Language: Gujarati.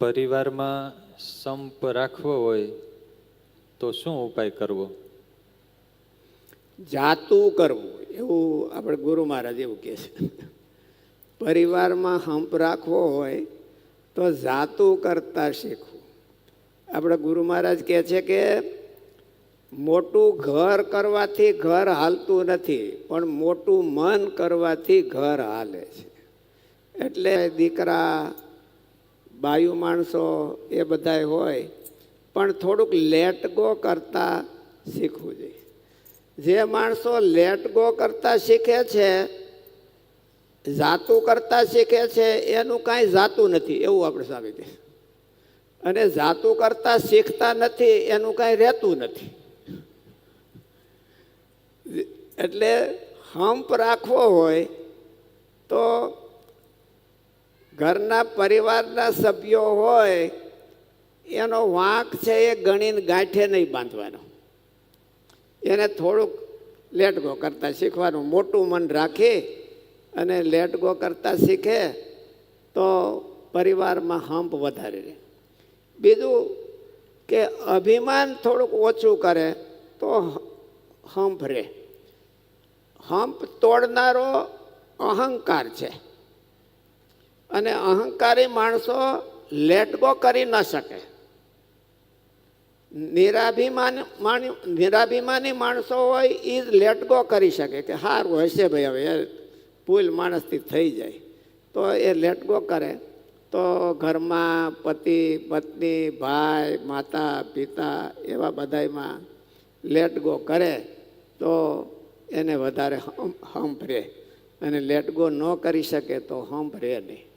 પરિવારમાં સંપ રાખવો હોય તો શું ઉપાય કરવો? જાતું કરવું, એવું આપણે ગુરુ મહારાજ એવું કહે છે. પરિવારમાં હંપ રાખવો હોય તો જાતું કરતા શીખવું. આપણે ગુરુ મહારાજ કહે છે કે મોટું ઘર કરવાથી ઘર હાલતું નથી, પણ મોટું મન કરવાથી ઘર હાલે છે. એટલે દીકરા બાયુ માણસો એ બધાય હોય, પણ થોડુંક લેટ ગો કરતા શીખવું જોઈએ. જે માણસો લેટ ગો કરતા શીખે છે, જાતું કરતા શીખે છે, એનું કાંઈ જાતું નથી એવું આપણે સાબિત છે. અને જાતું કરતા શીખતા નથી એનું કાંઈ રહેતું નથી. એટલે હંપ રાખવો હોય તો ઘરના પરિવારના સભ્યો હોય એનો વાંક છે એ ગણીને ગાંઠે નહીં બાંધવાનો. એને થોડુંક લેટ ગો કરતા શીખવાનું. મોટું મન રાખી અને લેટ ગો કરતા શીખે તો પરિવારમાં હંપ વધારે રહે. બીજું કે અભિમાન થોડુંક ઓછું કરે તો હંપ રહે. હંપ તોડનારો અહંકાર છે, અને અહંકારી માણસો લેટ ગો કરી ન શકે. નિરાભિમાની માણસો હોય એ જ લેટ ગો કરી શકે કે સારું હશે ભાઈ, હવે ભૂલ માણસથી થઈ જાય તો એ લેટ ગો કરે. તો ઘરમાં પતિ પત્ની ભાઈ માતા પિતા એવા બધામાં લેટ ગો કરે તો એને વધારે હંપ રહે. અને લેટ ગો ન કરી શકે તો હંપ રહે નહીં.